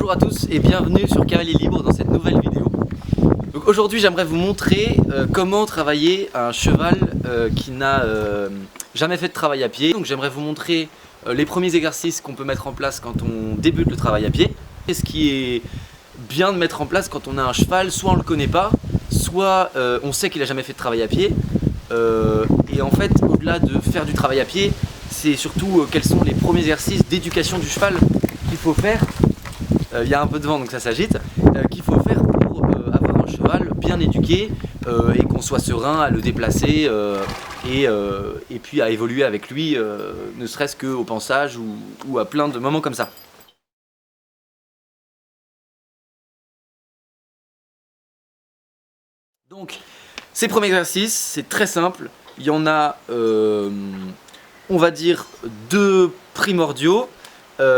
Bonjour à tous et bienvenue sur Cavalier Libre dans cette nouvelle vidéo. Donc aujourd'hui j'aimerais vous montrer comment travailler un cheval qui n'a jamais fait de travail à pied. Donc j'aimerais vous montrer les premiers exercices qu'on peut mettre en place quand on débute le travail à pied. Et ce qui est bien de mettre en place quand on a un cheval, soit on le connaît pas, soit on sait qu'il a jamais fait de travail à pied. Et en fait, au-delà de faire du travail à pied, c'est surtout quels sont les premiers exercices d'éducation du cheval qu'il faut faire. Il y a un peu de vent donc ça s'agite, qu'il faut faire pour avoir un cheval bien éduqué et qu'on soit serein à le déplacer et puis à évoluer avec lui, ne serait-ce qu'au pansage ou à plein de moments comme ça. Donc ces premiers exercices, c'est très simple, il y en a on va dire deux primordiaux.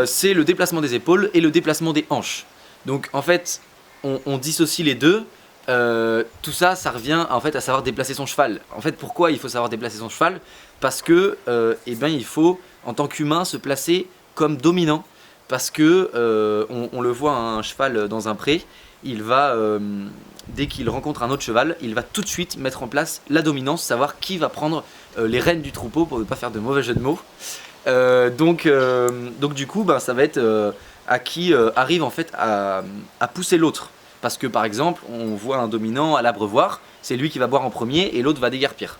C'est le déplacement des épaules et le déplacement des hanches. Donc en fait, on dissocie les deux. Tout ça, ça revient en fait à savoir déplacer son cheval. En fait, pourquoi il faut savoir déplacer son cheval? Parce que eh ben, il faut, en tant qu'humain, se placer comme dominant. Parce que on le voit, un cheval dans un pré, il va, dès qu'il rencontre un autre cheval, il va tout de suite mettre en place la dominance, savoir qui va prendre les rênes du troupeau, pour ne pas faire de mauvais jeu de mots. Donc du coup ça va être à qui arrive en fait à pousser l'autre. Parce que par exemple on voit un dominant à l'abreuvoir, c'est lui qui va boire en premier et l'autre va déguerpir.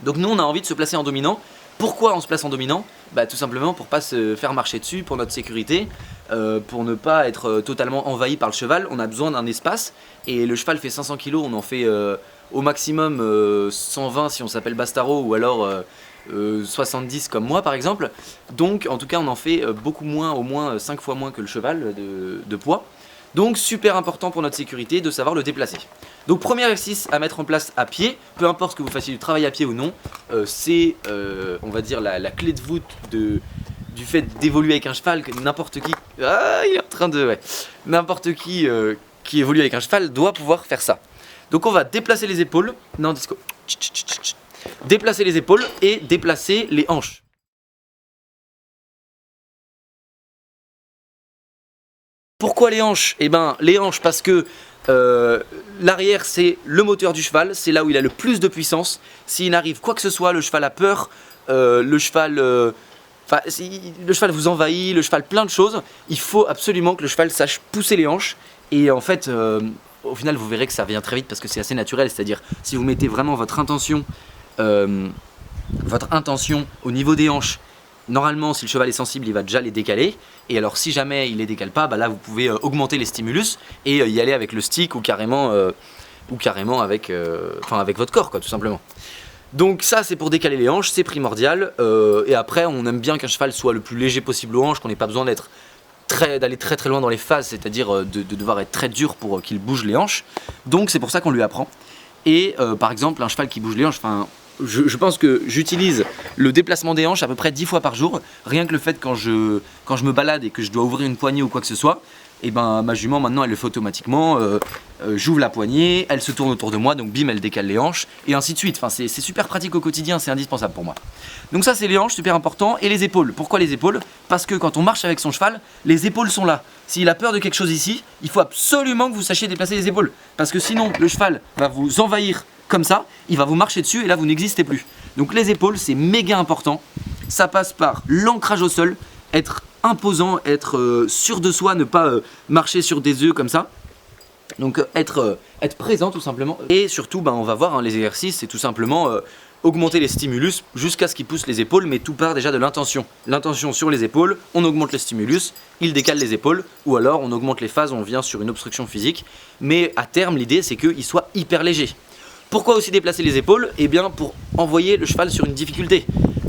Donc nous on a envie de se placer en dominant. Pourquoi on se place en dominant? Tout simplement pour pas se faire marcher dessus, pour notre sécurité, pour ne pas être totalement envahi par le cheval. On a besoin d'un espace et le cheval fait 500 kg, on en fait au maximum 120 si on s'appelle Bastaro ou alors 70 comme moi par exemple. Donc en tout cas on en fait beaucoup moins, au moins 5 fois moins que le cheval de poids. Donc super important pour notre sécurité de savoir le déplacer. Donc premier exercice à mettre en place à pied, peu importe que vous fassiez du travail à pied ou non, c'est on va dire la clé de voûte du fait d'évoluer avec un cheval, que n'importe qui... Ah, il est en train de... Ouais. N'importe qui évolue avec un cheval doit pouvoir faire ça. Donc on va déplacer les épaules. Non, disco. Déplacer les épaules et déplacer les hanches. Pourquoi les hanches? Eh ben les hanches parce que l'arrière c'est le moteur du cheval, c'est là où il a le plus de puissance. S'il arrive quoi que ce soit, le cheval a peur, le cheval vous envahit, le cheval plein de choses. Il faut absolument que le cheval sache pousser les hanches. Et en fait, au final vous verrez que ça vient très vite parce que c'est assez naturel. C'est-à-dire si vous mettez vraiment votre intention au niveau des hanches, normalement si le cheval est sensible il va déjà les décaler, et alors si jamais il les décale pas, là vous pouvez augmenter les stimulus et y aller avec le stick ou carrément avec, avec votre corps quoi, tout simplement. Donc ça c'est pour décaler les hanches, c'est primordial, et après on aime bien qu'un cheval soit le plus léger possible aux hanches, qu'on n'ait pas besoin d'aller très très loin dans les phases, c'est-à-dire de devoir être très dur pour qu'il bouge les hanches. Donc c'est pour ça qu'on lui apprend. Et par exemple un cheval qui bouge les hanches, je pense que j'utilise le déplacement des hanches à peu près 10 fois par jour. Rien que le fait quand je me balade et que je dois ouvrir une poignée ou quoi que ce soit, et ma jument maintenant elle le fait automatiquement. J'ouvre la poignée, elle se tourne autour de moi, donc bim elle décale les hanches et ainsi de suite. C'est super pratique au quotidien, c'est indispensable pour moi. Donc ça c'est les hanches, super important. Et les épaules. Pourquoi les épaules? Parce que quand on marche avec son cheval, les épaules sont là. S'il a peur de quelque chose ici, il faut absolument que vous sachiez déplacer les épaules. Parce que sinon le cheval va vous envahir comme ça, il va vous marcher dessus et là vous n'existez plus. Donc les épaules c'est méga important. Ça passe par l'ancrage au sol, être imposant, être sûr de soi, ne pas marcher sur des œufs comme ça. Donc être présent tout simplement. Et surtout on va voir les exercices, c'est tout simplement augmenter les stimulus jusqu'à ce qu'ils poussent les épaules, mais tout part déjà de l'intention. L'intention sur les épaules, on augmente les stimulus, il décale les épaules, ou alors on augmente les phases, on vient sur une obstruction physique. Mais à terme l'idée c'est qu'il soit hyper léger. Pourquoi aussi déplacer les épaules? Eh bien pour envoyer le cheval sur une difficulté.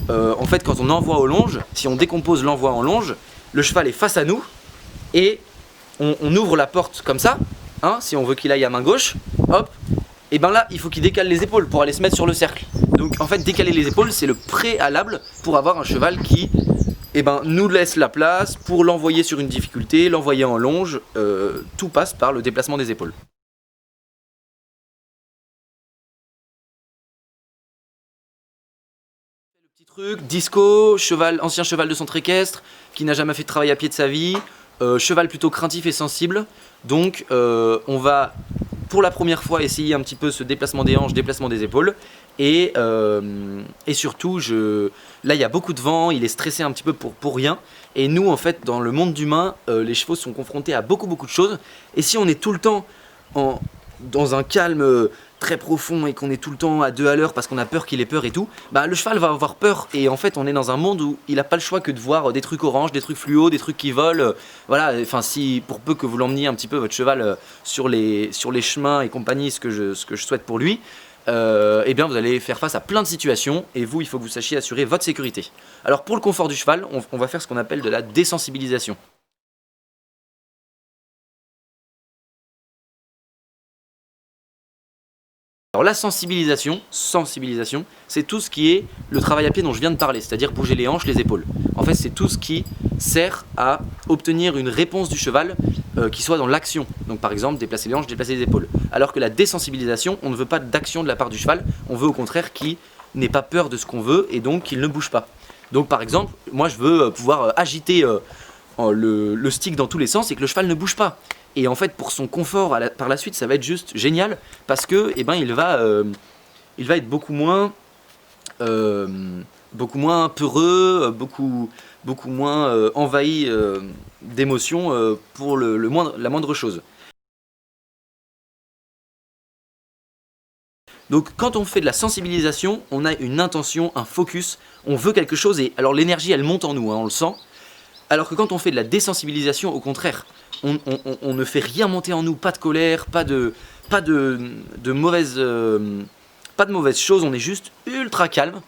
En fait quand on envoie aux longes, si on décompose l'envoi en longe, le cheval est face à nous et on ouvre la porte comme ça, si on veut qu'il aille à main gauche, hop, et là il faut qu'il décale les épaules pour aller se mettre sur le cercle. Donc en fait décaler les épaules c'est le préalable pour avoir un cheval qui nous laisse la place pour l'envoyer sur une difficulté, l'envoyer en longe, tout passe par le déplacement des épaules. Petit truc, disco, ancien cheval de centre équestre, qui n'a jamais fait de travail à pied de sa vie, cheval plutôt craintif et sensible, donc on va pour la première fois essayer un petit peu ce déplacement des hanches, déplacement des épaules, et surtout là il y a beaucoup de vent, il est stressé un petit peu pour rien, et nous en fait dans le monde d'humain, les chevaux sont confrontés à beaucoup de choses, et si on est tout le temps dans un calme très profond et qu'on est tout le temps à 2 à l'heure parce qu'on a peur qu'il ait peur et tout, bah le cheval va avoir peur, et en fait on est dans un monde où il n'a pas le choix que de voir des trucs orange, des trucs fluo, des trucs qui volent, voilà, enfin si pour peu que vous l'emmeniez un petit peu votre cheval sur les chemins et compagnie, ce que je souhaite pour lui, eh bien vous allez faire face à plein de situations, et vous il faut que vous sachiez assurer votre sécurité. Alors pour le confort du cheval, on va faire ce qu'on appelle de la désensibilisation. Alors la sensibilisation, c'est tout ce qui est le travail à pied dont je viens de parler, c'est-à-dire bouger les hanches, les épaules. En fait, c'est tout ce qui sert à obtenir une réponse du cheval qui soit dans l'action. Donc par exemple, déplacer les hanches, déplacer les épaules. Alors que la désensibilisation, on ne veut pas d'action de la part du cheval, on veut au contraire qu'il n'ait pas peur de ce qu'on veut et donc qu'il ne bouge pas. Donc par exemple, moi je veux pouvoir agiter le stick dans tous les sens et que le cheval ne bouge pas. Et en fait pour son confort par la suite ça va être juste génial, parce que eh ben, il va être beaucoup moins peureux, beaucoup moins envahi d'émotions pour la moindre chose. Donc quand on fait de la sensibilisation, on a une intention, un focus, on veut quelque chose, et alors l'énergie elle monte en nous, hein, on le sent. Alors que quand on fait de la désensibilisation, au contraire, on ne fait rien monter en nous, pas de colère, pas de mauvaises choses, on est juste ultra calme,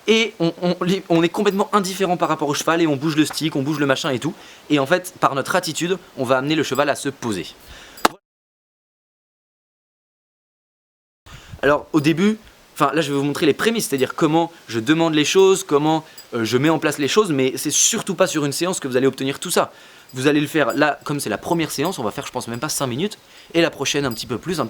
et on est complètement indifférent par rapport au cheval, et on bouge le stick, on bouge le machin et tout, et en fait par notre attitude, on va amener le cheval à se poser. Alors au début, enfin là je vais vous montrer les prémices, c'est-à-dire comment je demande les choses, comment je mets en place les choses, mais c'est surtout pas sur une séance que vous allez obtenir tout ça. Vous allez le faire là, comme c'est la première séance, on va faire je pense même pas 5 minutes, et la prochaine un petit peu plus,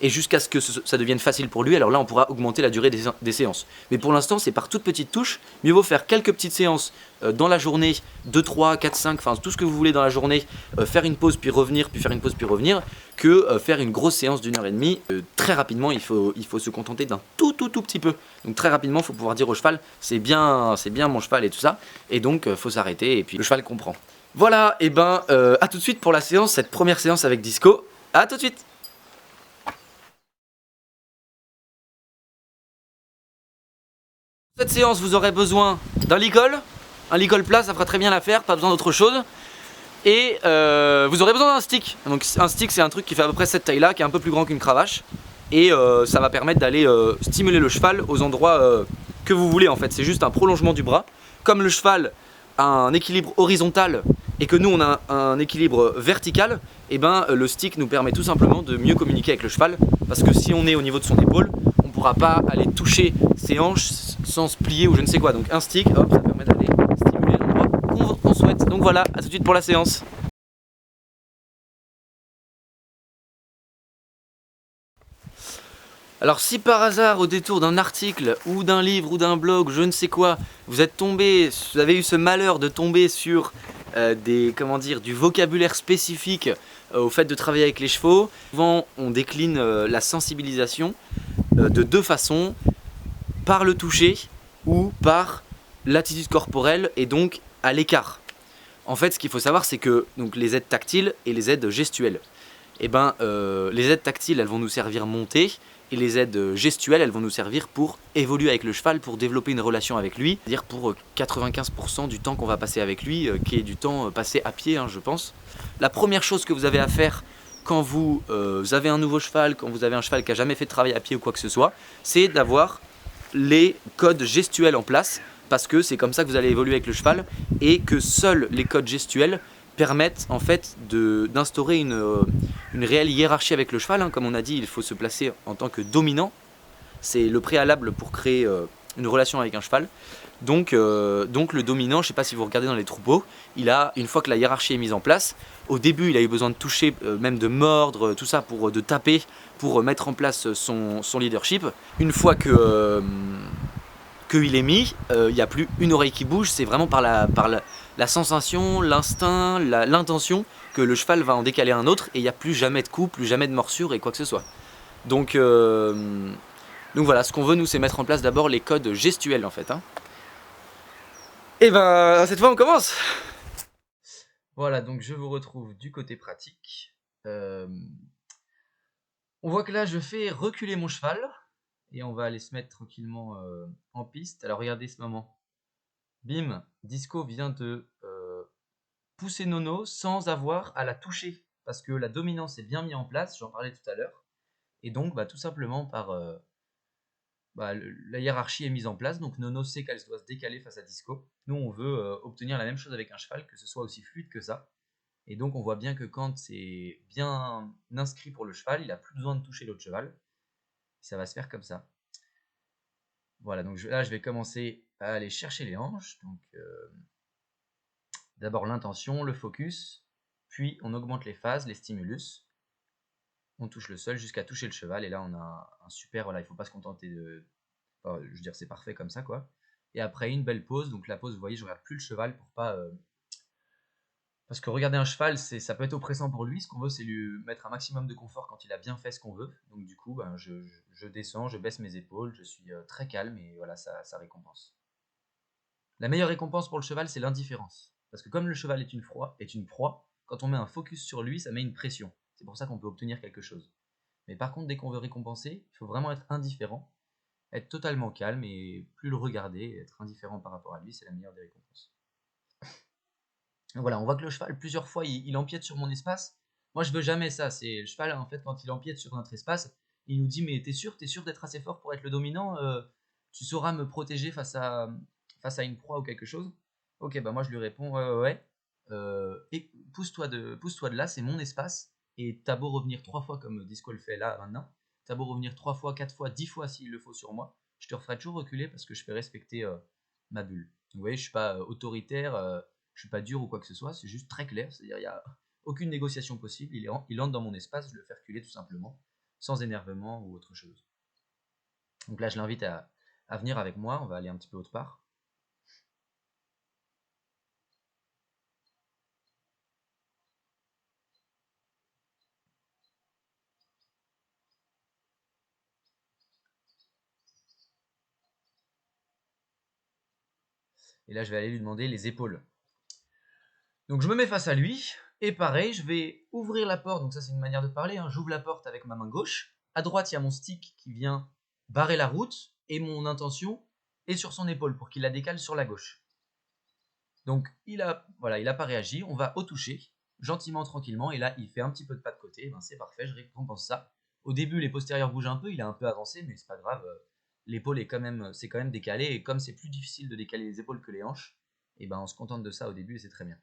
et jusqu'à ce que ça devienne facile pour lui. Alors là on pourra augmenter la durée des séances. Mais pour l'instant c'est par toutes petites touches, mieux vaut faire quelques petites séances dans la journée, 2, 3, 4, 5, enfin tout ce que vous voulez dans la journée, faire une pause puis revenir, puis faire une pause puis revenir, que faire une grosse séance d'1 heure et demie. Très rapidement il faut se contenter d'un tout petit peu. Donc très rapidement il faut pouvoir dire au cheval c'est bien mon cheval et tout ça, et donc faut s'arrêter et puis le cheval comprend. Voilà, et ben à tout de suite pour la séance, cette première séance avec Disco. À tout de suite. Pour cette séance vous aurez besoin d'un licol, un licol plat, ça fera très bien l'affaire, pas besoin d'autre chose. Et vous aurez besoin d'un stick. Donc un stick c'est un truc qui fait à peu près cette taille là, qui est un peu plus grand qu'une cravache, et ça va permettre d'aller stimuler le cheval aux endroits que vous voulez. En fait c'est juste un prolongement du bras. Comme le cheval a un équilibre horizontal et que nous on a un équilibre vertical, et ben le stick nous permet tout simplement de mieux communiquer avec le cheval, parce que si on est au niveau de son épaule, on ne pourra pas aller toucher ses hanches sans se plier ou je ne sais quoi. Donc un stick, hop, ça permet d'aller stimuler l'endroit qu'on souhaite. Donc voilà, à tout de suite pour la séance. Alors si par hasard, au détour d'un article ou d'un livre ou d'un blog, je ne sais quoi, vous avez eu ce malheur de tomber sur du vocabulaire spécifique au fait de travailler avec les chevaux, souvent on décline la sensibilisation de 2 façons, par le toucher ou par l'attitude corporelle, et donc à l'écart. En fait ce qu'il faut savoir c'est que donc, les aides tactiles et les aides gestuelles, et ben, les aides tactiles elles vont nous servir monter, et les aides gestuelles elles vont nous servir pour évoluer avec le cheval, pour développer une relation avec lui, c'est-à-dire pour 95% du temps qu'on va passer avec lui, qui est du temps passé à pied, hein, je pense. La première chose que vous avez à faire quand vous avez un nouveau cheval, quand vous avez un cheval qui n'a jamais fait de travail à pied ou quoi que ce soit, c'est d'avoir les codes gestuels en place, parce que c'est comme ça que vous allez évoluer avec le cheval, et que seuls les codes gestuels permettent en fait d'instaurer une réelle hiérarchie avec le cheval, hein. Comme on a dit, il faut se placer en tant que dominant, c'est le préalable pour créer une relation avec un cheval. Donc le dominant, je ne sais pas si vous regardez dans les troupeaux, une fois que la hiérarchie est mise en place, au début il a eu besoin de toucher, même de mordre, tout ça, de taper, pour mettre en place son leadership. Une fois que qu'il est mis, il n'y a plus une oreille qui bouge, c'est vraiment la sensation, l'instinct, l'intention que le cheval va en décaler un autre et il n'y a plus jamais de coup, plus jamais de morsure et quoi que ce soit. Donc voilà, ce qu'on veut nous c'est mettre en place d'abord les codes gestuels en fait. Hein. Et ben cette fois on commence. Voilà, donc je vous retrouve du côté pratique. On voit que là je fais reculer mon cheval et on va aller se mettre tranquillement en piste. Alors regardez ce moment. Bim, Disco vient de pousser Nono sans avoir à la toucher parce que la dominance est bien mise en place, j'en parlais tout à l'heure. Et donc tout simplement par la hiérarchie est mise en place, donc Nono sait qu'elle doit se décaler face à Disco. Nous on veut obtenir la même chose avec un cheval, que ce soit aussi fluide que ça. Et donc on voit bien que quand c'est bien inscrit pour le cheval, il n'a plus besoin de toucher l'autre cheval. Ça va se faire comme ça. Voilà, donc là je vais commencer à aller chercher les hanches. Donc d'abord l'intention, le focus, puis on augmente les phases, les stimulus. On touche le sol jusqu'à toucher le cheval. Et là on a un super, voilà, il ne faut pas se contenter de... Enfin, je veux dire c'est parfait comme ça quoi. Et après une belle pause, donc la pause vous voyez je regarde plus le cheval pour pas... Parce que regarder un cheval, ça peut être oppressant pour lui. Ce qu'on veut, c'est lui mettre un maximum de confort quand il a bien fait ce qu'on veut. Donc du coup, je descends, je baisse mes épaules, je suis très calme et voilà, ça récompense. La meilleure récompense pour le cheval, c'est l'indifférence. Parce que comme le cheval est une proie, quand on met un focus sur lui, ça met une pression. C'est pour ça qu'on peut obtenir quelque chose. Mais par contre, dès qu'on veut récompenser, il faut vraiment être indifférent, être totalement calme et plus le regarder, être indifférent par rapport à lui, c'est la meilleure des récompenses. Donc voilà, on voit que le cheval, plusieurs fois, il empiète sur mon espace. Moi, je veux jamais ça. C'est le cheval, en fait, quand il empiète sur notre espace, il nous dit, mais t'es sûr d'être assez fort pour être le dominant tu sauras me protéger face à une proie ou quelque chose. Ok, moi je lui réponds, ouais. Et pousse-toi de là, c'est mon espace. Et t'as beau revenir 3 fois comme Disco le fait là maintenant. T'as beau revenir 3 fois, 4 fois, 10 fois s'il le faut sur moi. Je te referai toujours reculer parce que je fais respecter ma bulle. Vous voyez, je suis pas autoritaire. Je suis pas dur ou quoi que ce soit, c'est juste très clair, c'est-à-dire il n'y a aucune négociation possible, il entre dans mon espace, je le fais reculer tout simplement, sans énervement ou autre chose. Donc là je l'invite à venir avec moi, on va aller un petit peu autre part. Et là je vais aller lui demander les épaules. Donc je me mets face à lui, et pareil, je vais ouvrir la porte, donc ça c'est une manière de parler, hein. J'ouvre la porte avec ma main gauche, à droite il y a mon stick qui vient barrer la route, et mon intention est sur son épaule pour qu'il la décale sur la gauche. Donc il a pas réagi, on va au toucher, gentiment, tranquillement, et là il fait un petit peu de pas de côté, c'est parfait, je récompense ça. Au début les postérieurs bougent un peu, il est un peu avancé, mais c'est pas grave, l'épaule c'est quand même décalé, et comme c'est plus difficile de décaler les épaules que les hanches, et on se contente de ça au début et c'est très bien.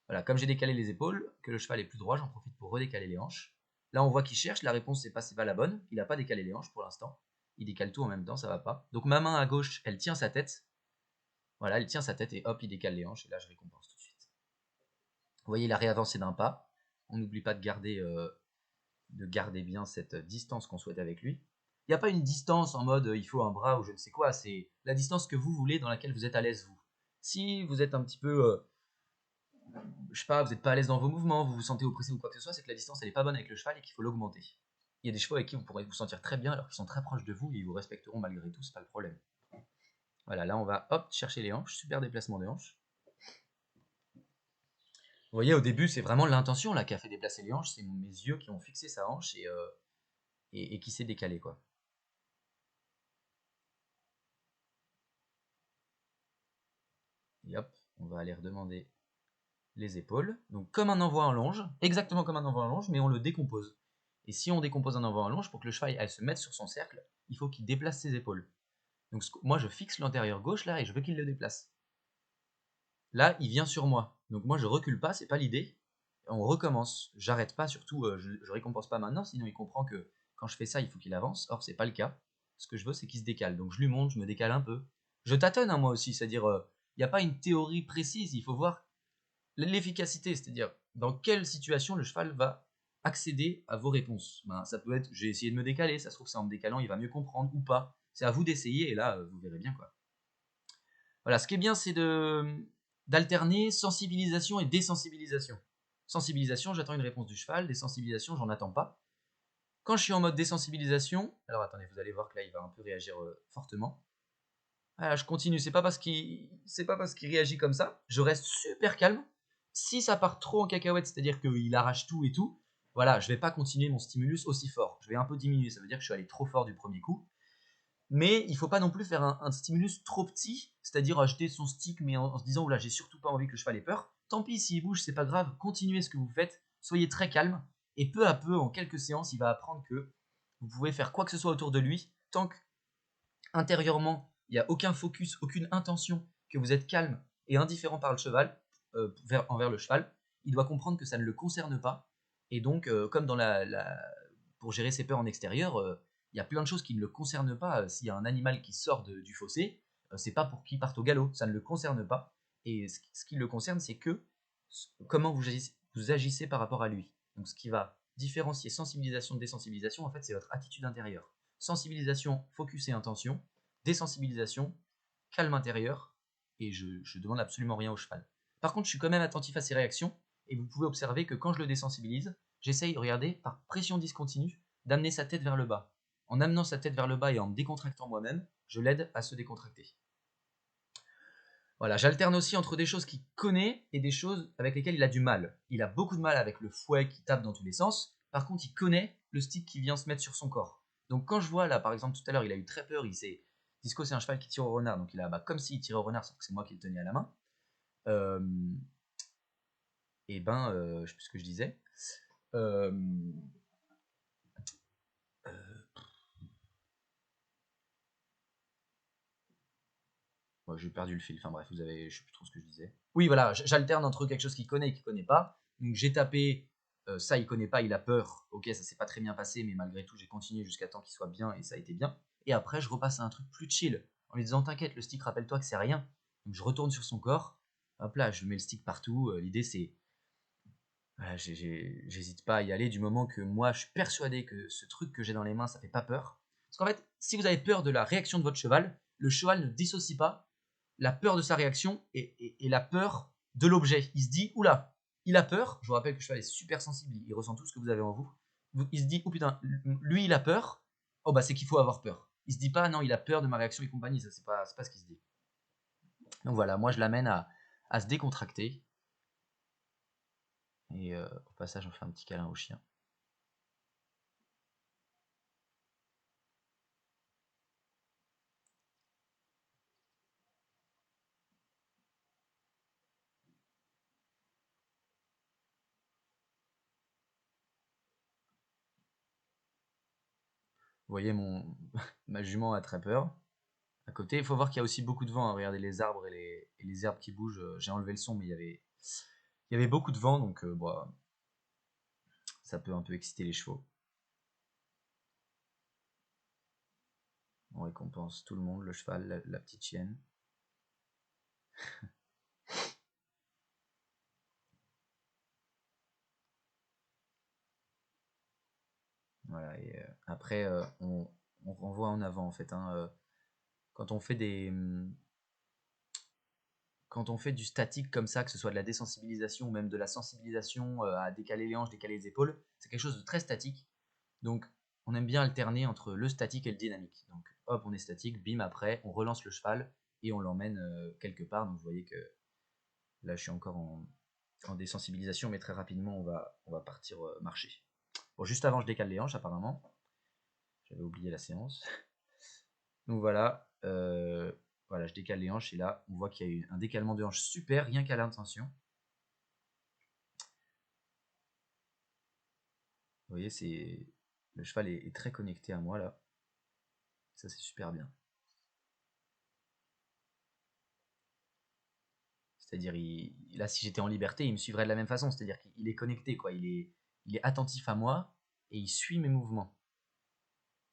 Voilà, comme j'ai décalé les épaules, que le cheval est plus droit, j'en profite pour redécaler les hanches. Là on voit qu'il cherche, la réponse c'est pas la bonne, il n'a pas décalé les hanches pour l'instant, il décale tout en même temps, ça va pas. Donc ma main à gauche, elle tient sa tête, voilà, elle tient sa tête et hop, il décale les hanches et là je récompense tout de suite. Vous voyez, il a réavancé d'un pas. On n'oublie pas de garder bien cette distance qu'on souhaite avec lui. Il n'y a pas une distance en mode il faut un bras ou je ne sais quoi, c'est la distance que vous voulez dans laquelle vous êtes à l'aise vous. Si vous êtes un petit peu, je sais pas, vous n'êtes pas à l'aise dans vos mouvements, vous vous sentez oppressé ou quoi que ce soit, c'est que la distance elle est pas bonne avec le cheval et qu'il faut l'augmenter. Il y a des chevaux avec qui vous pourrez vous sentir très bien alors qu'ils sont très proches de vous et ils vous respecteront malgré tout, c'est pas le problème. Voilà, là on va hop chercher les hanches, super déplacement des hanches. Vous voyez, au début, c'est vraiment l'intention là qui a fait déplacer les hanches. C'est mes yeux qui ont fixé sa hanche et qui s'est décalé, quoi. Et hop, on va aller redemander les épaules. Donc comme un envoi en longe, exactement comme un envoi en longe, mais on le décompose. Et si on décompose un envoi en longe, pour que le cheval elle se mette sur son cercle, il faut qu'il déplace ses épaules. Donc moi, je fixe l'antérieur gauche là et je veux qu'il le déplace. Là, il vient sur moi. Donc moi, je recule pas, c'est pas l'idée. On recommence. J'arrête pas, surtout, je récompense pas maintenant, sinon il comprend que quand je fais ça, il faut qu'il avance. Or, c'est pas le cas. Ce que je veux, c'est qu'il se décale. Donc je lui montre, je me décale un peu. Je tâtonne, hein, moi aussi, c'est-à-dire, il n'y a pas une théorie précise, il faut voir l'efficacité, c'est-à-dire dans quelle situation le cheval va accéder à vos réponses. Ça peut être, j'ai essayé de me décaler, ça se trouve, c'est en me décalant, il va mieux comprendre ou pas. C'est à vous d'essayer, et là, vous verrez bien, quoi. Voilà, ce qui est bien, c'est d'alterner sensibilisation et désensibilisation. Sensibilisation, j'attends une réponse du cheval. Désensibilisation, j'en attends pas. Quand je suis en mode désensibilisation, alors attendez, vous allez voir que là, il va un peu réagir fortement. Voilà, je continue. C'est pas parce qu'il réagit comme ça. Je reste super calme. Si ça part trop en cacahuète, c'est-à-dire qu'il arrache tout et tout, voilà, je vais pas continuer mon stimulus aussi fort. Je vais un peu diminuer. Ça veut dire que je suis allé trop fort du premier coup. Mais il faut pas non plus faire un stimulus trop petit, c'est-à-dire acheter son stick, mais en se disant, oula, j'ai surtout pas envie que le cheval ait peur. Tant pis s'il bouge, c'est pas grave. Continuez ce que vous faites. Soyez très calme. Et peu à peu, en quelques séances, il va apprendre que vous pouvez faire quoi que ce soit autour de lui, tant qu'intérieurement, il n'y a aucun focus, aucune intention, que vous êtes calme et indifférent par le cheval, envers le cheval. Il doit comprendre que ça ne le concerne pas. Et donc, comme pour gérer ses peurs en extérieur, il y a plein de choses qui ne le concernent pas. S'il y a un animal qui sort du fossé, c'est pas pour qu'il parte au galop, ça ne le concerne pas. Et ce qui le concerne, c'est que comment vous agissez par rapport à lui. Donc, ce qui va différencier sensibilisation de désensibilisation, en fait, c'est votre attitude intérieure. Sensibilisation, focus et intention. Désensibilisation, calme intérieur. Et je demande absolument rien au cheval. Par contre, je suis quand même attentif à ses réactions. Et vous pouvez observer que quand je le désensibilise, j'essaye, regardez, par pression discontinue, d'amener sa tête vers le bas. En amenant sa tête vers le bas et en me décontractant moi-même, je l'aide à se décontracter. Voilà, j'alterne aussi entre des choses qu'il connaît et des choses avec lesquelles il a du mal. Il a beaucoup de mal avec le fouet qui tape dans tous les sens. Par contre, il connaît le stick qui vient se mettre sur son corps. Donc quand je vois là, par exemple, tout à l'heure, il a eu très peur. Disco, c'est un cheval qui tire au renard. Donc il a comme s'il tirait au renard, sauf que c'est moi qui le tenais à la main. Euh, je sais plus ce que je disais. Euh, J'ai perdu le fil. Enfin bref, je sais plus trop ce que je disais. Oui, voilà, j'alterne entre quelque chose qu'il connaît et qu'il connaît pas. Donc j'ai tapé, ça il connaît pas, il a peur. Ok, ça s'est pas très bien passé, mais malgré tout, j'ai continué jusqu'à temps qu'il soit bien et ça a été bien. Et après, je repasse à un truc plus chill en lui disant t'inquiète, le stick, rappelle-toi que c'est rien. Donc je retourne sur son corps. Hop là, je mets le stick partout. L'idée c'est, voilà, j'hésite pas à y aller du moment que moi je suis persuadé que ce truc que j'ai dans les mains, ça fait pas peur. Parce qu'en fait, si vous avez peur de la réaction de votre cheval, le cheval ne dissocie pas la peur de sa réaction et la peur de l'objet. Il se dit, oula, il a peur. Je vous rappelle que le cheval est super sensible, il ressent tout ce que vous avez en vous. Il se dit, oh putain, lui il a peur. Oh bah c'est qu'il faut avoir peur. Il se dit pas, non, il a peur de ma réaction et compagnie. Ça, c'est pas ce qu'il se dit. Donc voilà, moi je l'amène à se décontracter. Et au passage, on fait un petit câlin au chien. Vous voyez, ma jument a très peur. À côté, il faut voir qu'il y a aussi beaucoup de vent. Hein. Regardez les arbres et les herbes qui bougent. J'ai enlevé le son, mais il y avait beaucoup de vent, donc ça peut un peu exciter les chevaux. On récompense tout le monde, le cheval, la petite chienne. Voilà, et après, on renvoie en avant en fait. Hein, quand on fait quand on fait du statique comme ça, que ce soit de la désensibilisation ou même de la sensibilisation à décaler les hanches, décaler les épaules, c'est quelque chose de très statique. Donc, on aime bien alterner entre le statique et le dynamique. Donc, hop, on est statique, bim, après, on relance le cheval et on l'emmène quelque part. Donc, vous voyez que là, je suis encore en désensibilisation, mais très rapidement, on va partir marcher. Bon, juste avant, je décale les hanches, apparemment. J'avais oublié la séance. Donc voilà, je décale les hanches et là, on voit qu'il y a eu un décalement de hanches super, rien qu'à l'intention. Vous voyez, le cheval est très connecté à moi là. Ça, c'est super bien. C'est-à-dire, là, si j'étais en liberté, il me suivrait de la même façon. C'est-à-dire qu'il est connecté, quoi. Il est attentif à moi et il suit mes mouvements.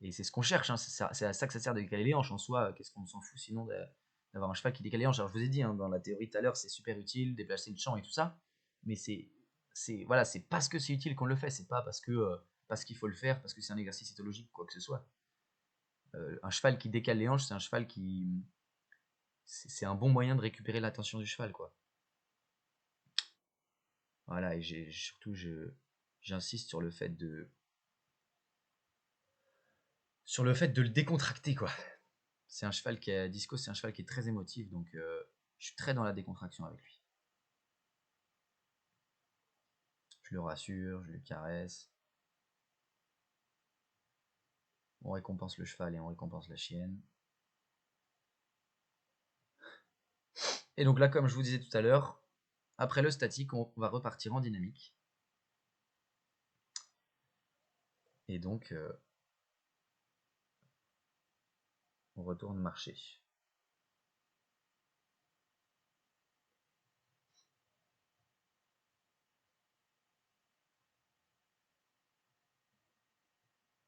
Et c'est ce qu'on cherche, hein. C'est à ça que ça sert de décaler les hanches. En soi, qu'est-ce qu'on s'en fout sinon d'avoir un cheval qui décale les hanches. Alors, je vous ai dit, hein, dans la théorie tout à l'heure, c'est super utile, déplacer le champ et tout ça. Mais voilà, c'est parce que c'est utile qu'on le fait. C'est pas parce qu'il faut le faire, parce que c'est un exercice éthologique, quoi que ce soit. Un cheval qui décale les hanches, c'est un cheval c'est un bon moyen de récupérer l'attention du cheval, quoi. Voilà, et surtout, j'insiste sur le fait de le décontracter, quoi. C'est un cheval qui est Disco, c'est un cheval qui est très émotif, donc je suis très dans la décontraction avec lui. Je le rassure, je le caresse. On récompense le cheval et on récompense la chienne. Et donc là, comme je vous disais tout à l'heure, après le statique, on va repartir en dynamique. Et donc, on retourne marcher.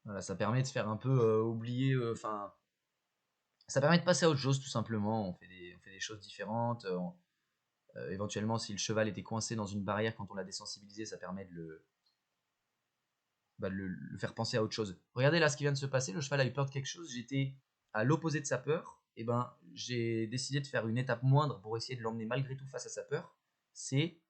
Voilà, ça permet de faire un peu oublier, enfin, ça permet de passer à autre chose tout simplement. On fait des choses différentes. Éventuellement, si le cheval était coincé dans une barrière quand on l'a désensibilisé, ça permet de le faire penser à autre chose. Regardez là ce qui vient de se passer, le cheval a eu peur de quelque chose, j'étais à l'opposé de sa peur, et ben j'ai décidé de faire une étape moindre pour essayer de l'emmener malgré tout face à sa peur. C'est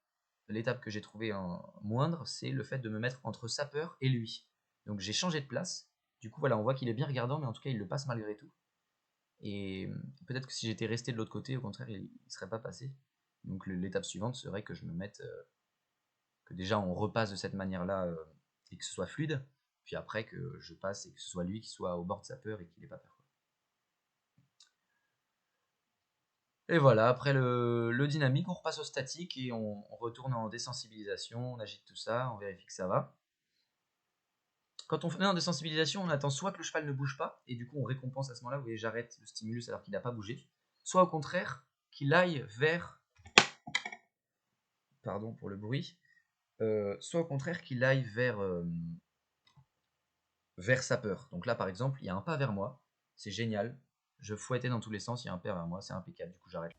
l'étape que j'ai trouvée en moindre, c'est le fait de me mettre entre sa peur et lui. Donc j'ai changé de place. Du coup voilà, on voit qu'il est bien regardant, mais en tout cas il le passe malgré tout. Et peut-être que si j'étais resté de l'autre côté, au contraire, il ne serait pas passé. Donc l'étape suivante serait que je me mette, que déjà on repasse de cette manière-là et que ce soit fluide, puis après que je passe et que ce soit lui qui soit au bord de sa peur et qu'il n'ait pas peur. Et voilà, après le dynamique, on repasse au statique et on retourne en désensibilisation, on agite tout ça, on vérifie que ça va. Quand on est en désensibilisation, on attend soit que le cheval ne bouge pas, et du coup on récompense à ce moment-là, vous voyez, j'arrête le stimulus alors qu'il n'a pas bougé, soit au contraire, qu'il aille vers... Pardon pour le bruit. Soit au contraire qu'il aille vers sa peur. Donc là, par exemple, il y a un pas vers moi, c'est génial. Je fouettais dans tous les sens, il y a un pas vers moi, c'est impeccable, du coup j'arrête.